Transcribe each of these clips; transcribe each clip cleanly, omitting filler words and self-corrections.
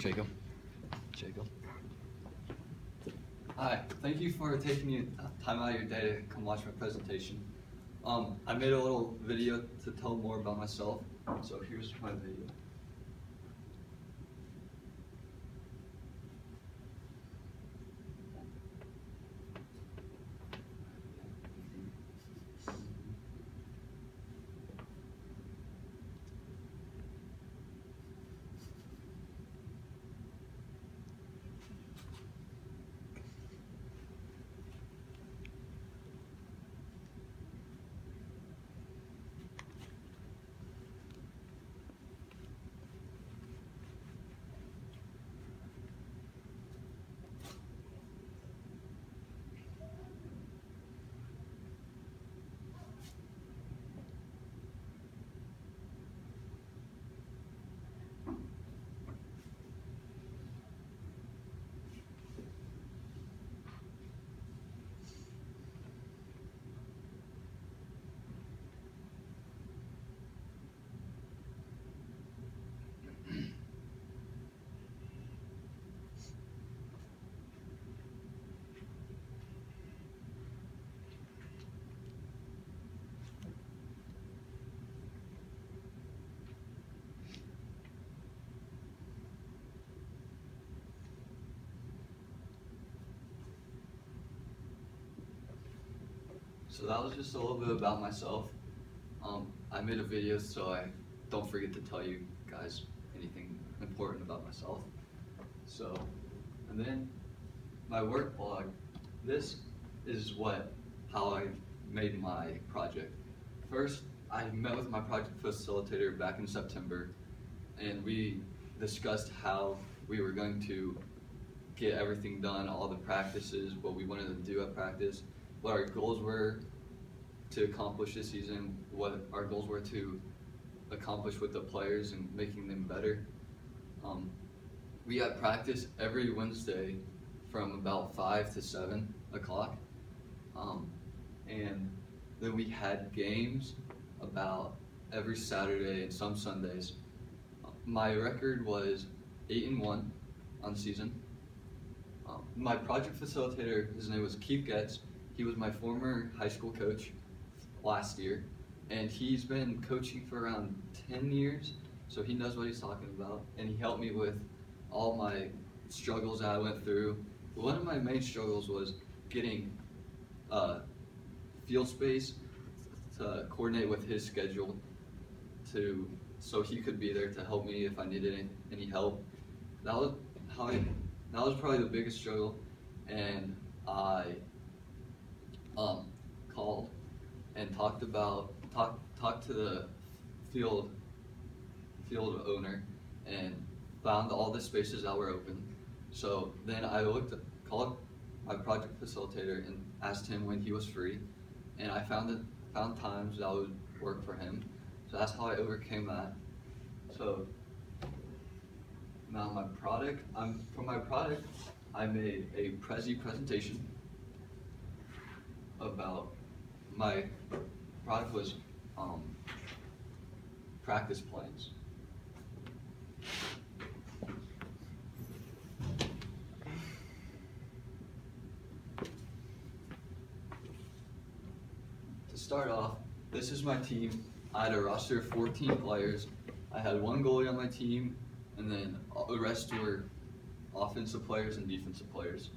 Jacob. Hi, thank you for taking time out of your day to come watch my presentation. I made a little video to tell more about myself, so here's my video. So that was just a little bit about myself. I made a video so I don't forget to tell you guys anything important about myself. So, and then my work blog, this is how I made my project. First, I met with my project facilitator back in September, and we discussed how we were going to get everything done, all the practices, what we wanted to do at practice, what our goals were to accomplish this season, what our goals were to accomplish with the players and making them better. We had practice every Wednesday from about 5 to 7 o'clock. And then we had games about every Saturday and some Sundays. My record was 8-1 on season. My project facilitator, his name was Keith Getz. He was my former high school coach last year, and he's been coaching for around 10 years, so he knows what he's talking about, and he helped me with all my struggles that I went through. One of my main struggles was getting field space to coordinate with his schedule so he could be there to help me if I needed any help. That was probably the biggest struggle, and I called and talked to the field owner and found all the spaces that were open. So then I called my project facilitator and asked him when he was free, and I found times that would work for him. So that's how I overcame that. So now for my product, I made a presentation about my product was practice plans. To start off, this is my team. I had a roster of 14 players. I had one goalie on my team, and then the rest were offensive players and defensive players.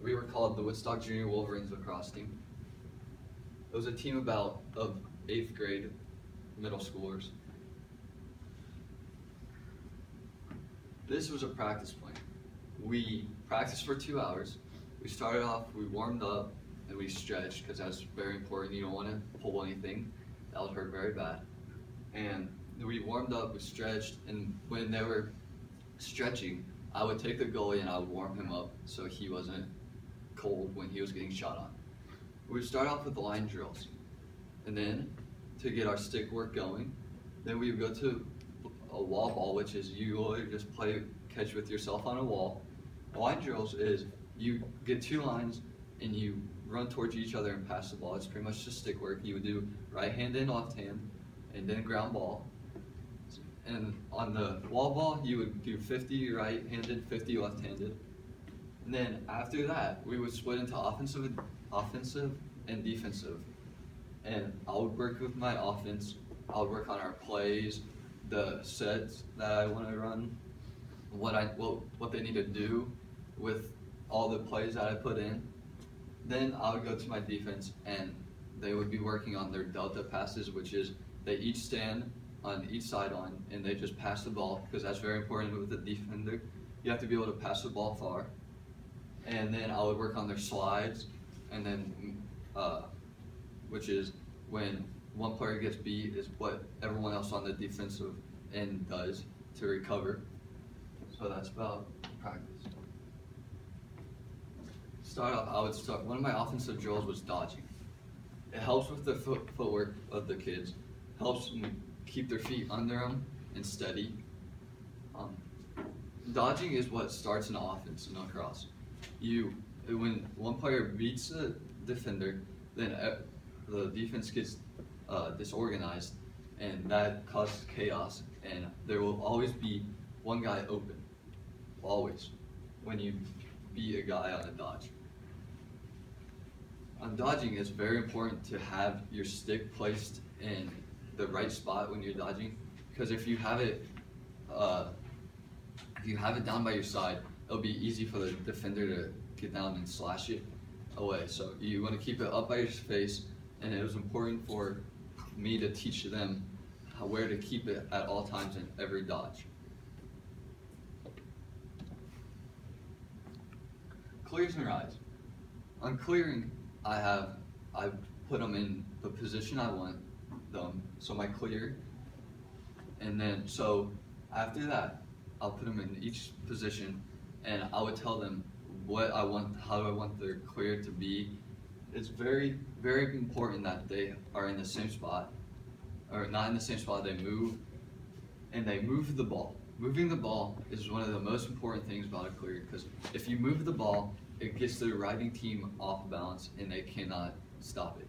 We were called the Woodstock Junior Wolverines lacrosse team. It was a team of 8th grade middle schoolers. This was a practice plan. We practiced for 2 hours. We started off, we warmed up, and we stretched, because that's very important. You don't want to pull anything. That would hurt very bad. And we warmed up, we stretched, and when they were stretching, I would take the goalie and I would warm him up so he wasn't cold when he was getting shot on. We would start off with the line drills, and then to get our stick work going, then we would go to a wall ball, which is you literally just play catch with yourself on a wall. Line drills is you get 2 lines and you run towards each other and pass the ball. It's pretty much just stick work. You would do right hand and left hand, and then ground ball. And on the wall ball, you would do 50 right-handed, 50 left-handed. And then after that, we would split into offensive and defensive. And I would work with my offense. I would work on our plays, the sets that I want to run, what they need to do with all the plays that I put in. Then I would go to my defense, and they would be working on their delta passes, which is they each stand on each sideline and they just pass the ball, because that's very important with the defender. You have to be able to pass the ball far. And then I would work on their slides, and then which is when one player gets beat is what everyone else on the defensive end does to recover. So that's about practice. One of my offensive drills was dodging. It helps with the footwork of the kids, helps them keep their feet under them and steady. Dodging is what starts an offense in lacrosse. When one player beats a defender, then the defense gets disorganized, and that causes chaos, and there will always be one guy open, always, when you beat a guy on a dodge. On dodging, it's very important to have your stick placed in the right spot when you're dodging, because if you have it down by your side, it'll be easy for the defender to get down and slash it away. So you want to keep it up by your face, and it was important for me to teach them where to keep it at all times in every dodge. Clears and rides. On clearing, I put them in the position I want them, so my clear, and then so after that, I'll put them in each position, and I would tell them how do I want their clear to be. It's very, very important that they are in the same spot, or not in the same spot, they move, and they move the ball. Moving the ball is one of the most important things about a clear, because if you move the ball, it gets the riding team off balance, and they cannot stop it.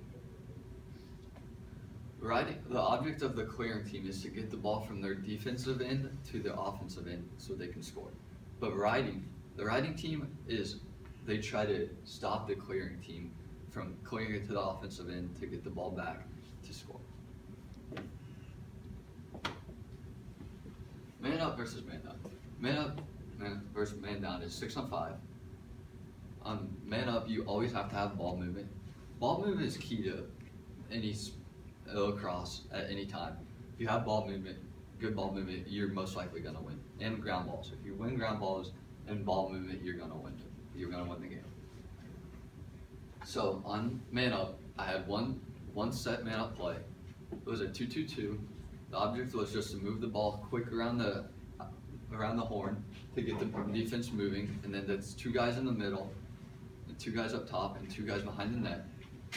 The object of the clearing team is to get the ball from their defensive end to their offensive end so they can score. But the riding team they try to stop the clearing team from clearing it to the offensive end to get the ball back to score. Man up versus man down. Man up versus man down is 6-on-5. On man up, you always have to have ball movement. Ball movement is key to any lacrosse at any time. If you have good ball movement, you're most likely gonna win. And ground balls. If you win ground balls and ball movement, you're gonna win. You're gonna win the game. So on man up, I had one set man up play. It was a 2-2-2. The object was just to move the ball quick around the horn to get the defense moving, and then that's 2 guys in the middle, and 2 guys up top, and 2 guys behind the net.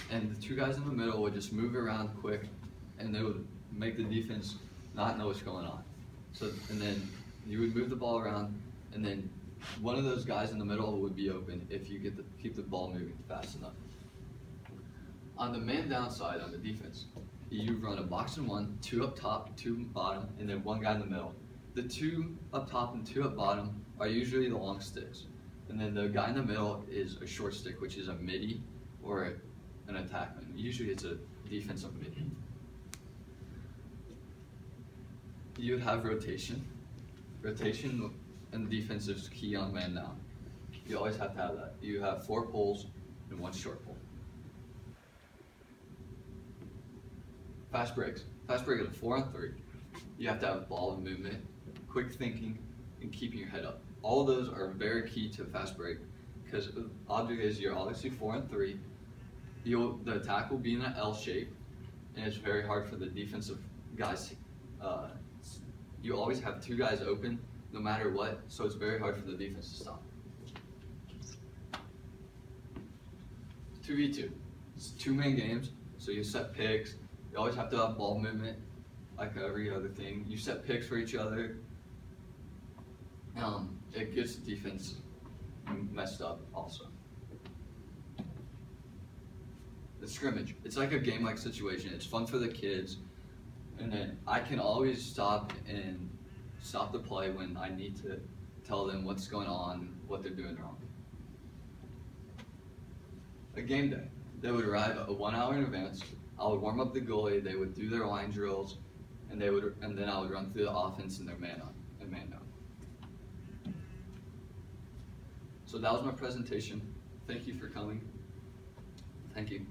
And the 2 guys in the middle would just move around quick, and they would make the defense not know what's going on. And then you would move the ball around, and then one of those guys in the middle would be open if you keep the ball moving fast enough. On the man down side, on the defense, you run a box and 1, 2 up top, 2 bottom, and then 1 guy in the middle. The 2 up top and 2 up bottom are usually the long sticks, and then the guy in the middle is a short stick, which is a midi or an attackman. Usually it's a defensive midi. You would have rotation. Rotation and defense is key on man down. You always have to have that. You have 4 poles and 1 short pole. Fast breaks. Fast break is a 4-on-3. You have to have ball and movement, quick thinking, and keeping your head up. All of those are very key to fast break, because the object is you're obviously 4-on-3. The attack will be in an L shape, and it's very hard for the defensive guys. You always have 2 guys open, no matter what, so it's very hard for the defense to stop. 2v2. It's 2-man games, so you set picks. You always have to have ball movement, like every other thing. You set picks for each other. It gets the defense messed up also. The scrimmage. It's like a game-like situation. It's fun for the kids. And then I can always stop and stop the play when I need to tell them what's going on, what they're doing wrong. A game day. They would arrive 1 hour in advance. I would warm up the goalie. They would do their line drills, and then I would run through the offense in their man on and man down. So that was my presentation. Thank you for coming. Thank you.